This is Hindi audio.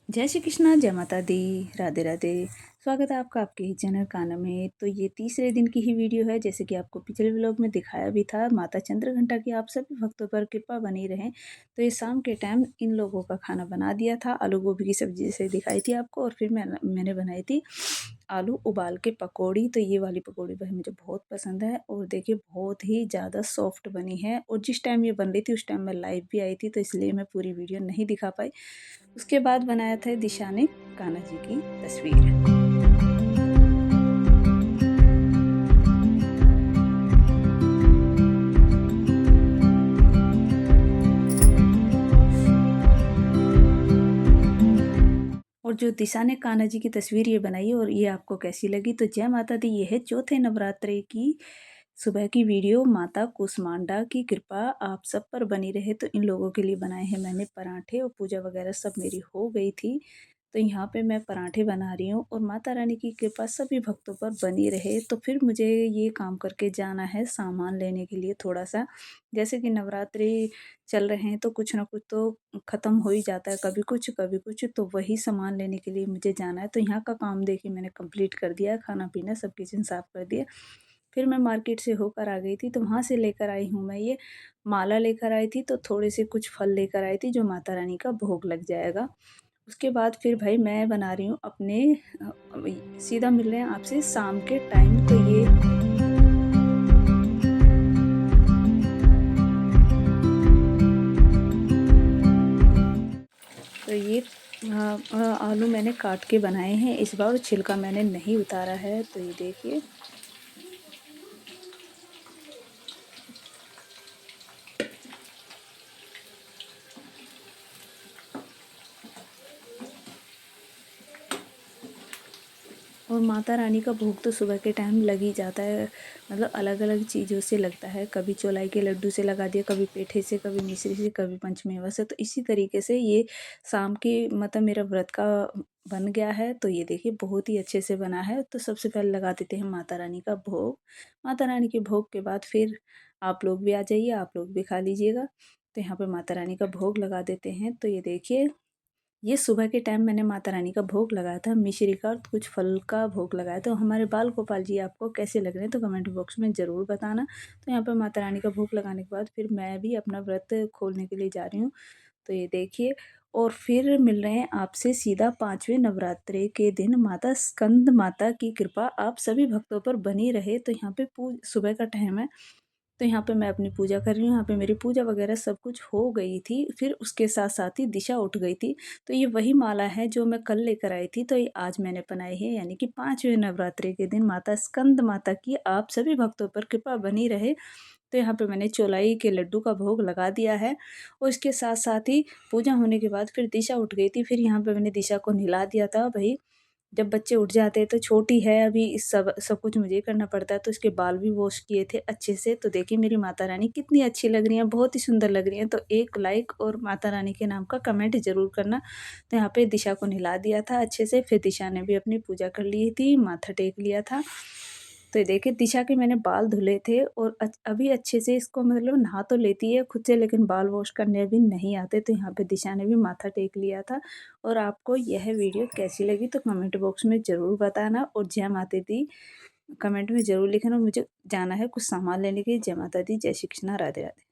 जय श्री कृष्णा, जय माता दी, राधे राधे। स्वागत है आपका आपके ही चैनल कान्हा में। तो ये तीसरे दिन की ही वीडियो है। जैसे कि आपको पिछले व्लॉग में दिखाया भी था, माता चंद्रघंटा की आप सभी भक्तों पर कृपा बनी रहे। तो ये शाम के टाइम इन लोगों का खाना बना दिया था। आलू गोभी की सब्जी जैसे दिखाई थी आपको, और फिर मैंने बनाई थी आलू उबाल के पकौड़ी। तो ये वाली पकौड़ी भाई मुझे बहुत पसंद है, और देखिए बहुत ही ज़्यादा सॉफ्ट बनी है। और जिस टाइम ये बन रही थी उस टाइम मैं लाइव भी आई थी, तो इसलिए मैं पूरी वीडियो नहीं दिखा पाई। उसके बाद बनाया था दिशा ने कान्हा जी की तस्वीर। और जो दिशा ने कान्हा जी की तस्वीर ये बनाई है, और ये आपको कैसी लगी? तो जय माता दी। ये है चौथे नवरात्रे की सुबह की वीडियो। माता कुसमांडा की कृपा आप सब पर बनी रहे। तो इन लोगों के लिए बनाए हैं मैंने पराठे, और पूजा वगैरह सब मेरी हो गई थी। तो यहाँ पे मैं पराठे बना रही हूँ, और माता रानी की कृपा सभी भक्तों पर बनी रहे। तो फिर मुझे ये काम करके जाना है सामान लेने के लिए थोड़ा सा। जैसे कि नवरात्रि चल रहे हैं तो कुछ ना कुछ तो ख़त्म हो ही जाता है, कभी कुछ कभी कुछ। तो वही सामान लेने के लिए मुझे जाना है। तो यहाँ का काम देखिए मैंने कंप्लीट कर दिया, खाना पीना सब किचन साफ़ कर दिया। फिर मैं मार्केट से होकर आ गई थी, तो वहाँ से लेकर आई हूँ मैं ये माला लेकर आई थी। तो थोड़े से कुछ फल लेकर आई थी जो माता रानी का भोग लग जाएगा। उसके बाद फिर भाई मैं बना रही हूँ अपने सीधा मिल रहे हैं आपसे शाम के टाइम। तो ये आलू मैंने काट के बनाए हैं इस बार, छिलका मैंने नहीं उतारा है। तो ये देखिए और माता रानी का भोग तो सुबह के टाइम लग ही जाता है। मतलब अलग अलग चीज़ों से लगता है, कभी चौलाई के लड्डू से लगा दिया, कभी पेठे से, कभी मिश्री से, कभी पंचमेवा से। तो इसी तरीके से ये शाम की मतलब मेरा व्रत का बन गया है। तो ये देखिए बहुत ही अच्छे से बना है। तो सबसे पहले लगा देते हैं माता रानी का भोग। माता रानी के भोग के बाद फिर आप लोग भी आ जाइए, आप लोग भी खा लीजिएगा। तो यहाँ पे माता रानी का भोग लगा देते हैं। तो ये देखिए ये सुबह के टाइम मैंने माता रानी का भोग लगाया था, मिश्री का और कुछ फल का भोग लगाया। तो हमारे बाल गोपाल जी आपको कैसे लग रहे हैं तो कमेंट बॉक्स में ज़रूर बताना। तो यहाँ पर माता रानी का भोग लगाने के बाद फिर मैं भी अपना व्रत खोलने के लिए जा रही हूँ। तो ये देखिए, और फिर मिल रहे हैं आपसे सीधा 5वें नवरात्रे के दिन। माता स्कंद माता की कृपा आप सभी भक्तों पर बनी रहे। तो यहाँ पे सुबह का टाइम है। तो यहाँ पे मैं अपनी पूजा कर रही हूँ। यहाँ पे मेरी पूजा वगैरह सब कुछ हो गई थी। फिर उसके साथ साथ ही दिशा उठ गई थी। तो ये वही माला है जो मैं कल लेकर आई थी। तो ये आज मैंने बनाई है, यानी कि 5वें नवरात्रि के दिन माता स्कंद माता की आप सभी भक्तों पर कृपा बनी रहे। तो यहाँ पे मैंने चौलाई के लड्डू का भोग लगा दिया है, और इसके साथ साथ ही पूजा होने के बाद फिर दिशा उठ गई थी। फिर यहाँ पे मैंने दिशा को नहला दिया था। भाई जब बच्चे उठ जाते हैं तो छोटी है अभी, इस सब सब कुछ मुझे ही करना पड़ता है। तो इसके बाल भी वॉश किए थे अच्छे से। तो देखिए मेरी माता रानी कितनी अच्छी लग रही हैं, बहुत ही सुंदर लग रही हैं। तो एक लाइक और माता रानी के नाम का कमेंट ज़रूर करना। तो यहाँ पे दिशा को नहला दिया था अच्छे से। फिर दिशा ने भी अपनी पूजा कर ली थी, माथा टेक लिया था। तो ये देखिए दिशा के मैंने बाल धुले थे, और अभी अच्छे से इसको मतलब नहा तो लेती है खुद से, लेकिन बाल वॉश करने अभी नहीं आते। तो यहाँ पे दिशा ने भी माथा टेक लिया था। और आपको यह वीडियो कैसी लगी तो कमेंट बॉक्स में ज़रूर बताना, और जय माता दी कमेंट में ज़रूर लिखना। मुझे जाना है कुछ सामान लेने के लिए। जय माता दी, जय श्री कृष्णा, राधे राधे।